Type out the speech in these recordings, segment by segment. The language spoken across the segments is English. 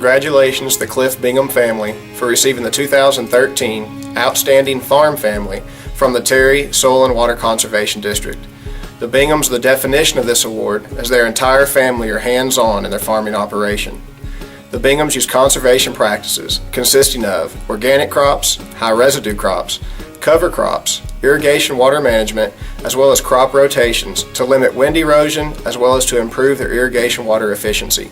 Congratulations to the Cliff Bingham family for receiving the 2013 Outstanding Farm Family from the Terry Soil and Water Conservation District. The Binghams are the definition of this award, as their entire family are hands-on in their farming operation. The Binghams use conservation practices consisting of organic crops, high residue crops, cover crops, irrigation water management, as well as crop rotations to limit wind erosion as well as to improve their irrigation water efficiency.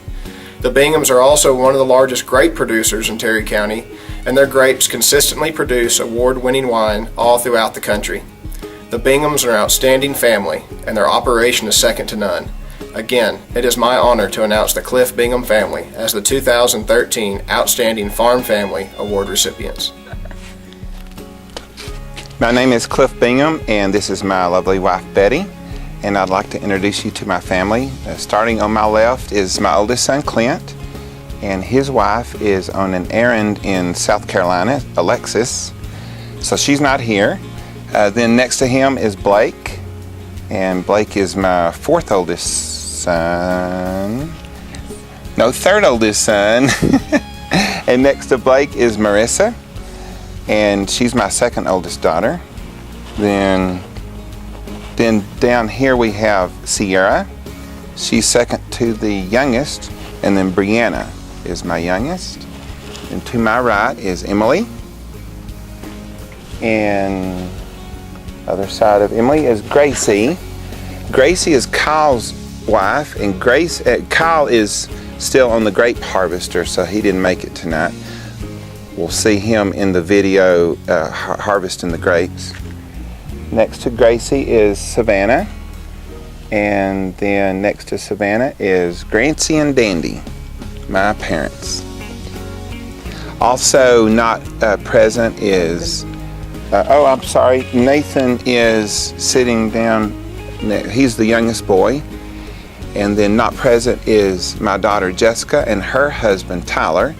The Binghams are also one of the largest grape producers in Terry County, and their grapes consistently produce award-winning wine all throughout the country. The Binghams are an outstanding family, and their operation is second to none. Again, it is my honor to announce the Cliff Bingham family as the 2013 Outstanding Farm Family Award recipients. My name is Cliff Bingham, and this is my lovely wife Betty, and I'd like to introduce you to my family. Starting on my left is my oldest son Clint, and his wife is on an errand in South Carolina, Alexis, so she's not here. Then next to him is Blake, and Blake is my third oldest son. And next to Blake is Marissa, and she's my second oldest daughter. Then down here we have Sierra. She's second to the youngest, and then Brianna is my youngest. And to my right is Emily, and other side of Emily is Gracie. Gracie is Kyle's wife, and Kyle is still on the grape harvester, so he didn't make it tonight. We'll see him in the video harvesting the grapes. Next to Gracie is Savannah, and then next to Savannah is Grancy and Dandy, my parents. Also not present is Nathan is sitting down. He's the youngest boy. And then not present is my daughter Jessica and her husband Tyler.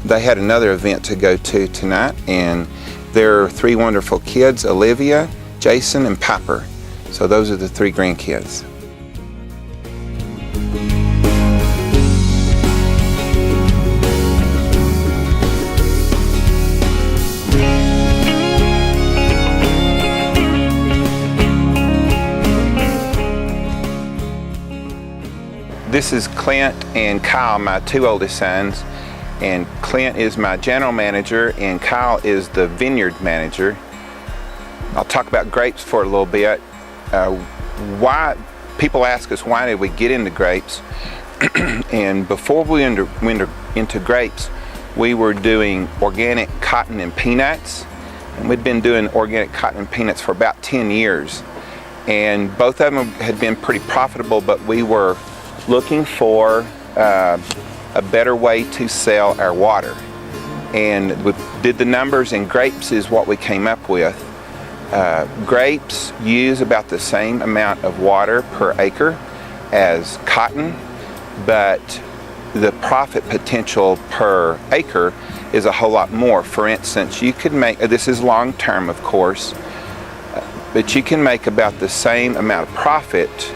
They had another event to go to tonight, and their three wonderful kids, Olivia, Jason, and Piper. So those are the three grandkids. This is Clint and Kyle, my two oldest sons, and Clint is my general manager and Kyle is the vineyard manager. I'll talk about grapes for a little bit. Why people ask us why did we get into grapes, and before we went into grapes, we were doing organic cotton and peanuts, and we'd been doing organic cotton and peanuts for about 10 years, and both of them had been pretty profitable, but we were looking for a better way to sell our water, and we did the numbers, and grapes is what we came up with. Grapes use about the same amount of water per acre as cotton, but the profit potential per acre is a whole lot more. For instance, you could make, this is long term of course, but you can make about the same amount of profit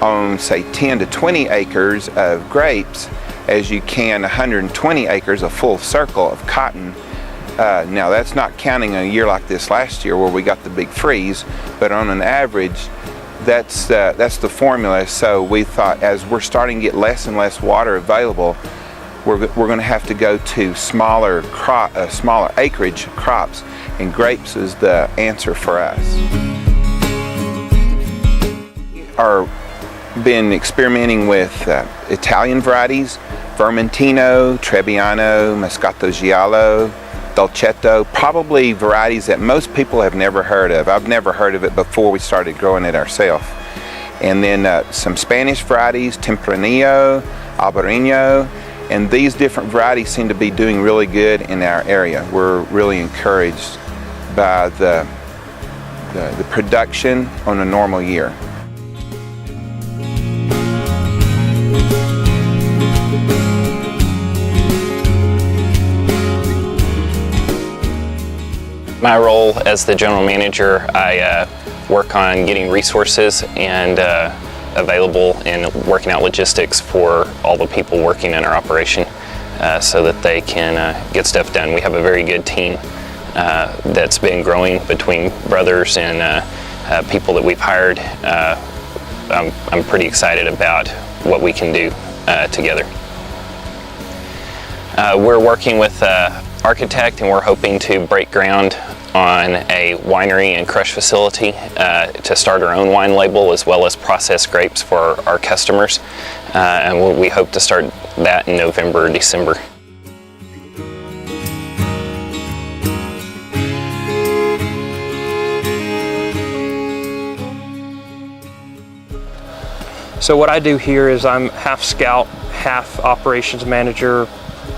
on say 10 to 20 acres of grapes as you can 120 acres, a full circle of cotton. Now that's not counting a year like this last year where we got the big freeze, but on an average that's the formula. So we thought as we're starting to get less and less water available, we're going to have to go to smaller acreage crops, and grapes is the answer for us. Been experimenting with Italian varieties, Vermentino, Trebbiano, Moscato Giallo, Dolcetto, probably varieties that most people have never heard of. I've never heard of it before we started growing it ourselves. And then some Spanish varieties, Tempranillo, Albarino, and these different varieties seem to be doing really good in our area. We're really encouraged by the production on a normal year. My role as the general manager, I work on getting resources and available and working out logistics for all the people working in our operation. so that they can get stuff done. We have a very good team that's been growing between brothers and people that we've hired. I'm pretty excited about what we can do together. We're working with an architect, and we're hoping to break ground on a winery and crush facility to start our own wine label as well as process grapes for our customers. And we hope to start that in November or December. So what I do here is I'm half scout, half operations manager,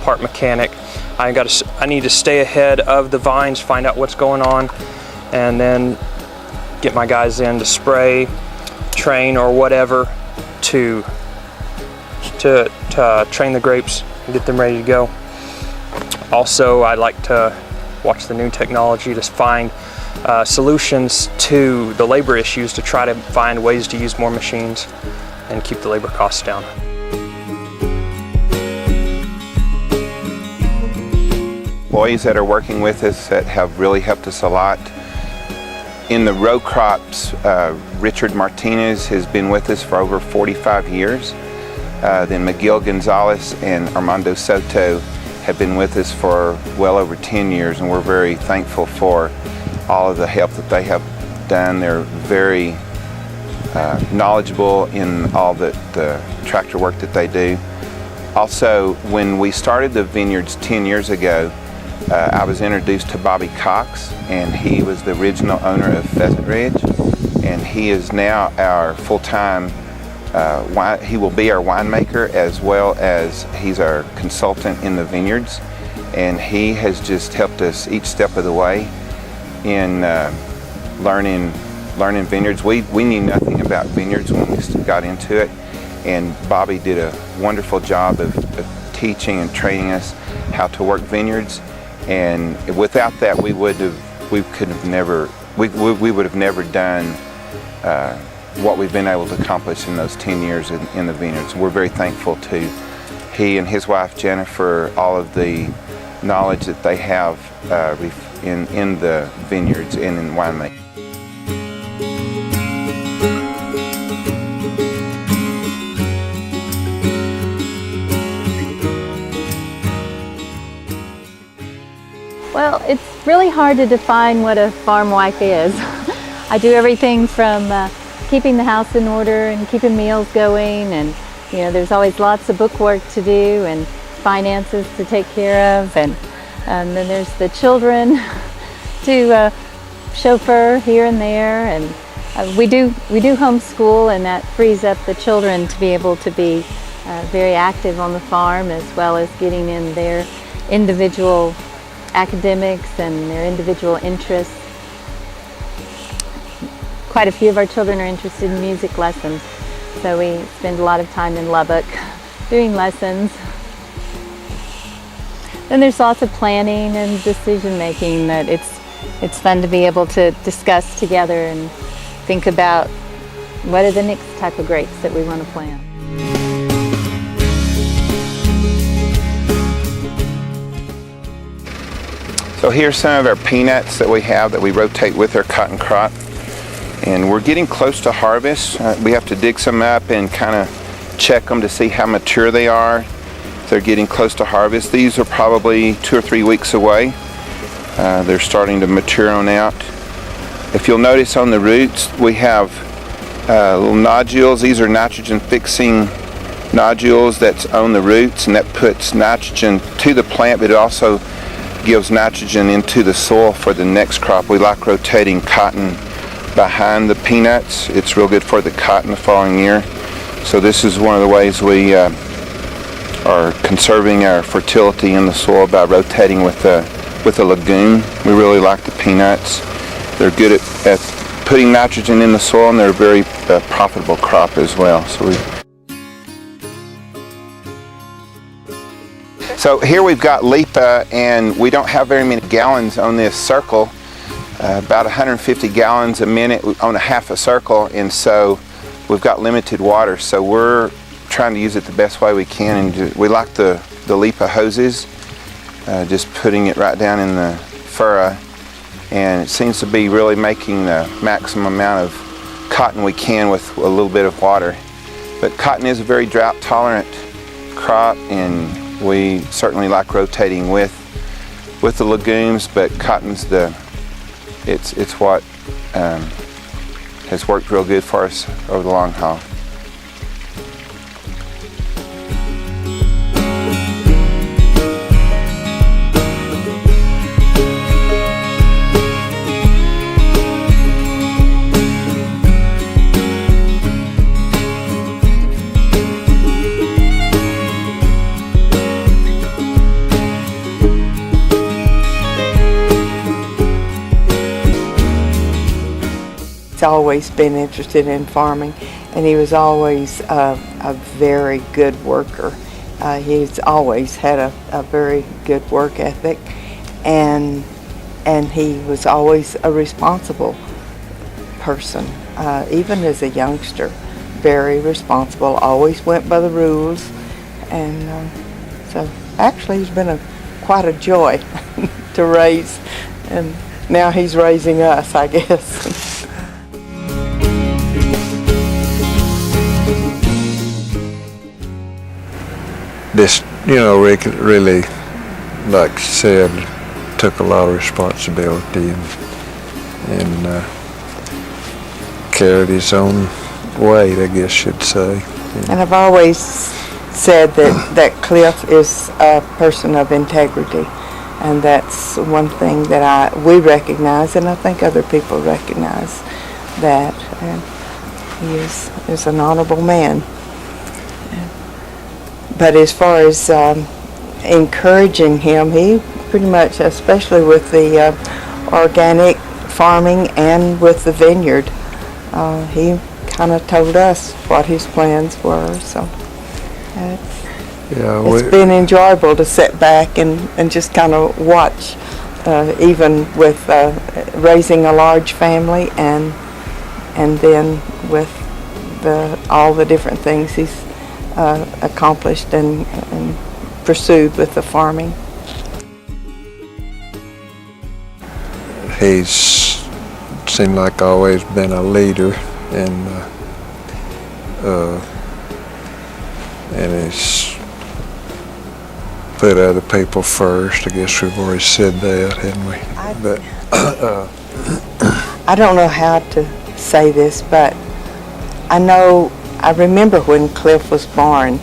part mechanic. I need to stay ahead of the vines, find out what's going on, and then get my guys in to spray, train, or whatever to train the grapes and get them ready to go. Also, I like to watch the new technology to find solutions to the labor issues, to try to find ways to use more machines and keep the labor costs down. Employees that are working with us that have really helped us a lot. In the row crops, Richard Martinez has been with us for over 45 years. Then Miguel Gonzalez and Armando Soto have been with us for well over 10 years, and we're very thankful for all of the help that they have done. They're very knowledgeable in all the tractor work that they do. Also, when we started the Vineyards 10 years ago, I was introduced to Bobby Cox, and he was the original owner of Pheasant Ridge, and he is now our full-time he will be our winemaker, as well as he's our consultant in the vineyards, and he has just helped us each step of the way in learning vineyards. We knew nothing about vineyards when we got into it, and Bobby did a wonderful job of teaching and training us how to work vineyards. And without that, we would have never done what we've been able to accomplish in those 10 years in the vineyards. We're very thankful to he and his wife Jennifer, all of the knowledge that they have in the vineyards and in winemaking. Well, it's really hard to define what a farm wife is. I do everything from keeping the house in order and keeping meals going, and there's always lots of bookwork to do and finances to take care of, and then there's the children to chauffeur here and there, and we do homeschool, and that frees up the children to be able to be very active on the farm, as well as getting in their individual academics and their individual interests. Quite a few of our children are interested in music lessons, so we spend a lot of time in Lubbock doing lessons. Then there's lots of planning and decision making that it's fun to be able to discuss together and think about what are the next type of grapes that we want to plant. So here's some of our peanuts that we have that we rotate with our cotton crop. And we're getting close to harvest. We have to dig some up and kind of check them to see how mature they are. They're getting close to harvest. These are probably 2 or 3 weeks away. They're starting to mature on out. If you'll notice on the roots, we have little nodules. These are nitrogen fixing nodules that's on the roots, and that puts nitrogen to the plant, but it also gives nitrogen into the soil for the next crop. We like rotating cotton behind the peanuts. It's real good for the cotton the following year. So this is one of the ways we are conserving our fertility in the soil, by rotating with a lagoon. We really like the peanuts. They're good at putting nitrogen in the soil, and they're a very profitable crop as well. So here we've got Lipa, and we don't have very many gallons on this circle, about 150 gallons a minute on a half a circle, and so we've got limited water. So we're trying to use it the best way we can, and we like the the Lipa hoses, just putting it right down in the furrow, and it seems to be really making the maximum amount of cotton we can with a little bit of water. But cotton is a very drought tolerant crop, and we certainly like rotating with the legumes, but cotton's it's what has worked real good for us over the long haul. He's always been interested in farming, and he was always a very good worker. He's always had a very good work ethic, and he was always a responsible person, even as a youngster. Very responsible, always went by the rules, and so actually he's been quite a joy to raise, and now he's raising us, I guess. This, Rick really, like you said, took a lot of responsibility and carried his own weight, I guess you'd say. And I've always said that Cliff is a person of integrity, and that's one thing that we recognize, and I think other people recognize, that he is an honorable man. But as far as encouraging him, he pretty much, especially with the organic farming and with the vineyard, he kind of told us what his plans were. So it's been enjoyable to sit back and just kind of watch, even with raising a large family and then with all the different things he's accomplished and pursued with the farming. He's seemed like always been a leader, and he's put other people first. I guess we've already said that, haven't we? I don't know how to say this, but I remember when Cliff was born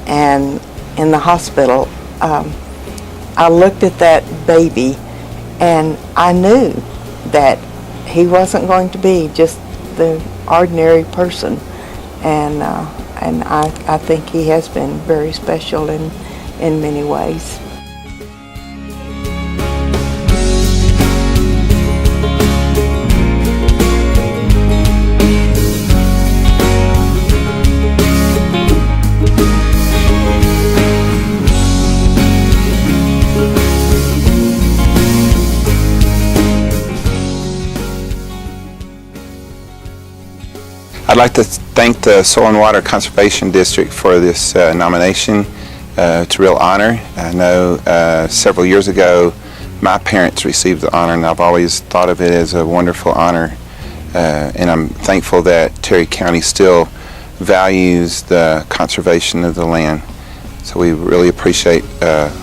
and in the hospital, I looked at that baby and I knew that he wasn't going to be just the ordinary person, and I think he has been very special in many ways. I'd like to thank the Soil and Water Conservation District for this nomination. It's a real honor. I know several years ago my parents received the honor, and I've always thought of it as a wonderful honor. And I'm thankful that Terry County still values the conservation of the land. So we really appreciate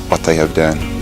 what they have done.